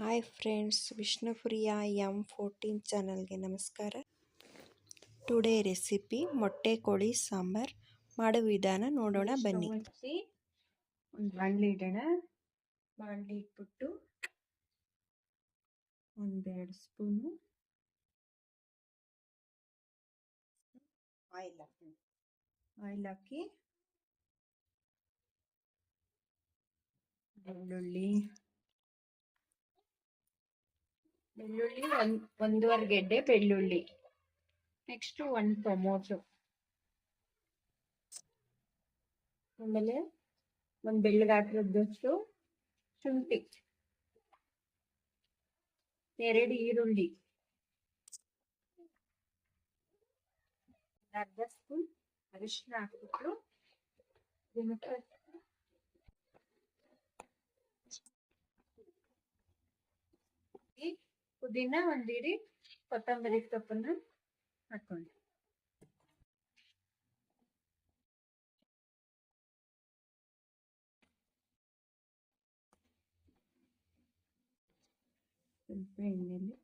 Hi friends, Vishnupriya M14 ಚಾನಲ್ಗೆ ನಮಸ್ಕಾರ. Today recipe ಮೊಟ್ಟೆ ಕೋಳಿ ಸಾಂಬಾರ್ ಮಾಡುವ ವಿಧಾನ ನೋಡೋಣ ಬನ್ನಿ. ಒಂದು ಬಾಣಲಿ ಇಡೋಣ. ಬಾಣಲಿ ಇಟ್ಬಿಟ್ಟು 1-2 ಸ್ಪೂನು ಆಯಿಲ್ ಹಾಕಿ ಬೆಳ್ಳುಳ್ಳಿ 1.5 ಗೆಡ್ಡೆ ಬೆಳ್ಳುಳ್ಳಿ, ನೆಕ್ಸ್ಟ್ 1 ಟೊಮೊಟೊ, ಆಮೇಲೆ ಒಂದು ಬೆಳ್ಳಗಾಕಿರೋದಷ್ಟು ಶುಂಠಿ, 2 ಈರುಳ್ಳಿ, ಅರ್ಧ ಸ್ಪೂನ್ ಅರಿಶಿನ ಹಾಕ್ಬಿಟ್ಟು ಪುದೀನ, ಒಂದಿಡಿ ಕೊತ್ತಂಬರಿ ಸೊಪ್ಪನ್ನು ಹಾಕೊಂಡು ಸ್ವಲ್ಪ ಎಣ್ಣೆಯಲ್ಲಿ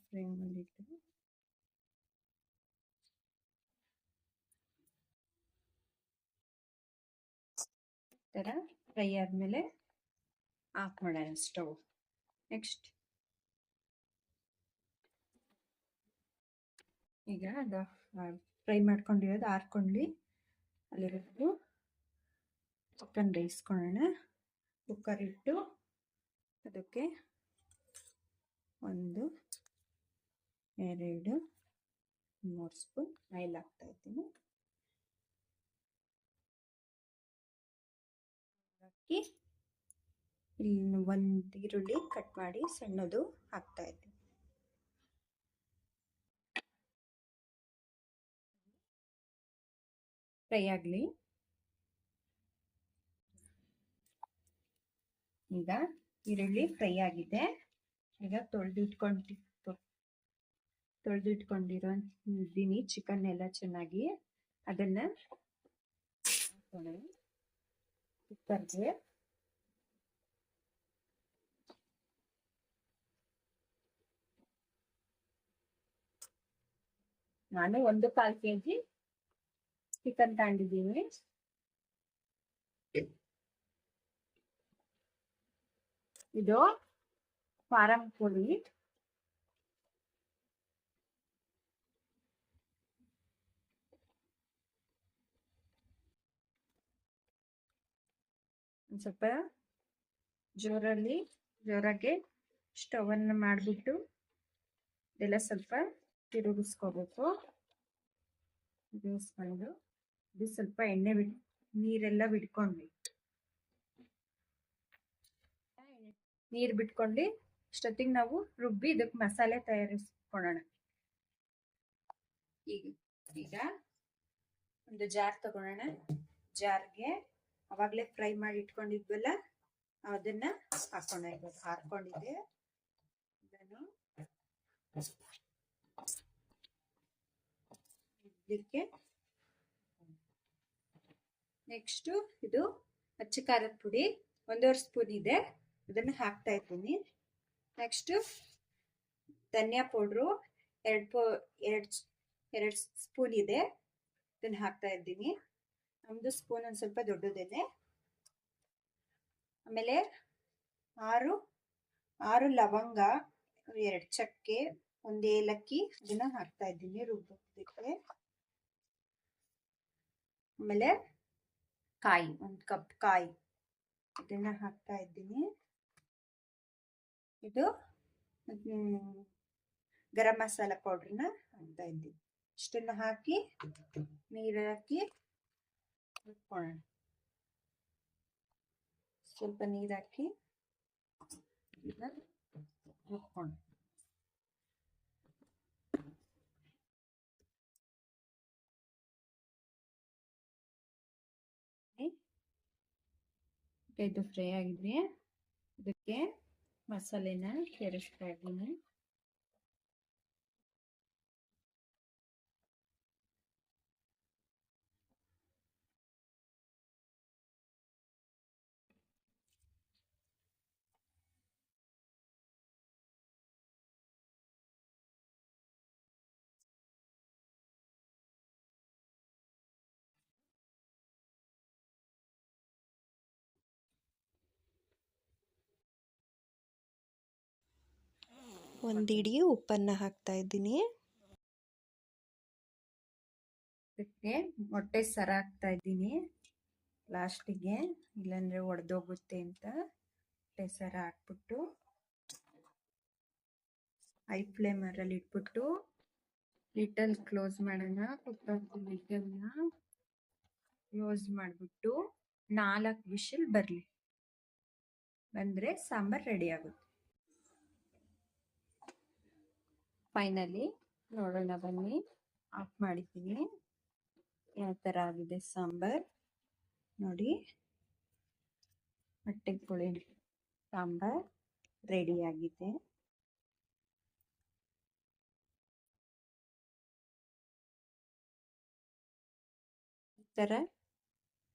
ಫ್ಲೇಮಲ್ಲಿ ಇಟ್ಟು ಥರ ಫ್ರೈ ಆದಮೇಲೆ ಆಫ್ ಮಾಡೋಣ ಸ್ಟವ್. ನೆಕ್ಸ್ಟ್ ಈಗ ಅದು ಫ್ರೈ ಮಾಡ್ಕೊಂಡಿರೋದು ಆರ್ಕೊಳ್ಳಿ. ಅಲ್ಲಿರೋದು ಚಿಕನ್ ಬೇಯಿಸ್ಕೊಳ್ಳೋಣ. ಕುಕ್ಕರ್ ಇಟ್ಟು ಅದಕ್ಕೆ 1, 2, 3 ಸ್ಪೂನ್ ಆಯಿಲ್ ಹಾಕ್ತಾ ಇದ್ದೀನಿ. ಹಾಕಿ ಇಲ್ಲಿ 1 ಈರುಳ್ಳಿ ಕಟ್ ಮಾಡಿ ಸಣ್ಣದು ಹಾಕ್ತಾ ಇದ್ದೀನಿ. ಫ್ರೈ ಆಗಲಿ. ಈಗ ಈರುಳ್ಳಿ ಫ್ರೈ ಆಗಿದೆ. ಈಗ ತೊಳೆದಿಟ್ಕೊಂಡಿರೋ ಇದ್ದೀನಿ ಚಿಕನ್ ಎಲ್ಲ ಚೆನ್ನಾಗಿ. ಅದನ್ನ ಕುಕ್ಕರ್ಗೆ ನಾನು 1/4 kg ಚಿಕನ್ ತಗೊಂಡಿದ್ದೀನಿ. ಇದು ಫಾರಂ ಕೋಳಿ. ಒಂದು ಸ್ವಲ್ಪ ಜೋರಾಗೆ ಸ್ಟವ್ ಅನ್ನು ಮಾಡಿಬಿಟ್ಟು ಇದೆಲ್ಲ ಸ್ವಲ್ಪ ತಿರುಗಿಸ್ಕೋಬೇಕು. ತಿರುಗಿಸ್ಕೊಂಡು ಇದು ಸ್ವಲ್ಪ ಎಣ್ಣೆ ನೀರೆಲ್ಲ ಬಿಟ್ಕೊಂಡು ನೀರು ಬಿಟ್ಕೊಂಡು ಅಷ್ಟೊತ್ತಿಗೆ ನಾವು ರುಬ್ಬಿ ಇದಕ್ಕೆ ಮಸಾಲೆ ತಯಾರಿಸ್ಕೊಳ್ಳೋಣ. ಈಗ ಒಂದು ಜಾರ್ ತಗೊಳ್ಳೋಣ. ಜಾರ್ಗೆ ಅವಾಗಲೇ ಫ್ರೈ ಮಾಡಿ ಇಟ್ಕೊಂಡಿದ್ವಲ್ಲ ಅದನ್ನ ಹಾಕೊಂಡಿದ್ದೆ. ಇದನ್ನು ಇದಕ್ಕೆ ನೆಕ್ಸ್ಟ್ ಇದು ಅಚ್ಚ ಖಾರದ ಪುಡಿ 1.5 ಸ್ಪೂನ್ ಇದೆ, ಅದನ್ನು ಹಾಕ್ತಾ ಇದ್ದೀನಿ. ನೆಕ್ಸ್ಟ್ ಧನಿಯಾ ಪೌಡ್ರು 2 ಸ್ಪೂನ್ ಇದೆ, ಇದನ್ನು ಹಾಕ್ತಾ ಇದ್ದೀನಿ. 1 ಸ್ಪೂನ್ ಒಂದು ಸ್ವಲ್ಪ ದೊಡ್ಡದೇನೆ. ಆಮೇಲೆ 6 ಲವಂಗ, 2 ಚಕ್ಕೆ, 1 ಏಲಕ್ಕಿ ಇದನ್ನ ಹಾಕ್ತಾ ಇದ್ದೀನಿ ರುಬ್ಬಕ್ಕೆ. ಆಮೇಲೆ ಕಾಯಿ, 1 ಕಪ್ ಕಾಯಿ ಇದನ್ನ ಹಾಕ್ತಾ ಇದ್ದೀನಿ. ಇದು ಗರಂ ಮಸಾಲ ಪೌಡ್ರನ್ನ ಹಾಕ್ತಾ ಇದ್ದೀನಿ. ಇಷ್ಟನ್ನು ಹಾಕಿ ನೀರು ಹಾಕಿ ರುಬ್ಕೊಳ್ಳೋಣ. ಸ್ವಲ್ಪ ನೀರು ಹಾಕಿ ರುಬ್ಕೊಳ್ಳೋಣ. ಇದು ಫ್ರೈ ಆಗಿದ್ರೆ ಇದಕ್ಕೆ ಮಸಾಲೆನ ಸೇರಿಸ್ತಾ ಇದ್ದೀನಿ. ಒಂದು ಹಿಡಿ ಉಪ್ಪನ್ನು ಹಾಕ್ತಾ ಇದ್ದೀನಿ. ಇದಕ್ಕೆ ಮೊಟ್ಟೆ ಸರ ಹಾಕ್ತಾ ಇದ್ದೀನಿ ಲಾಸ್ಟಿಗೆ, ಇಲ್ಲಾಂದ್ರೆ ಒಡೆದೋಗುತ್ತೆ ಅಂತ. ಮೊಟ್ಟೆ ಸರ ಹಾಕ್ಬಿಟ್ಟು ಹೈ ಫ್ಲೇಮಲ್ಲಿ ಇಟ್ಬಿಟ್ಟು ಲಿಟಲ್ ಕ್ಲೋಸ್ ಮಾಡೋಣ. ಲಿಟಲ್ನ ಕ್ಲೋಸ್ ಮಾಡಿಬಿಟ್ಟು 4 ವಿಷಲ್ ಬರಲಿ, ಬಂದರೆ ಸಾಂಬಾರು ರೆಡಿ ಆಗುತ್ತೆ. ಫೈನಲಿ ನೋಡೋಣ ಬನ್ನಿ, ಆಫ್ ಮಾಡಿದ್ದೀನಿ. ಯಾವ ಥರ ಆಗಿದೆ ಸಾಂಬಾರು ನೋಡಿ. ಮೊಟ್ಟೆ ಕೋಳಿ ಸಾಂಬಾರು ರೆಡಿಯಾಗಿದೆ. ಈ ಥರ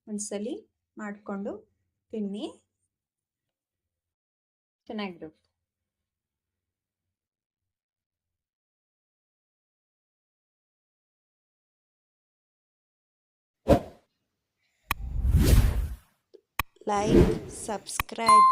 ಒಂದ್ಸಲಿ ಮಾಡಿಕೊಂಡು ತಿನ್ನಿ, ಚೆನ್ನಾಗಿರುತ್ತೆ. Like, subscribe.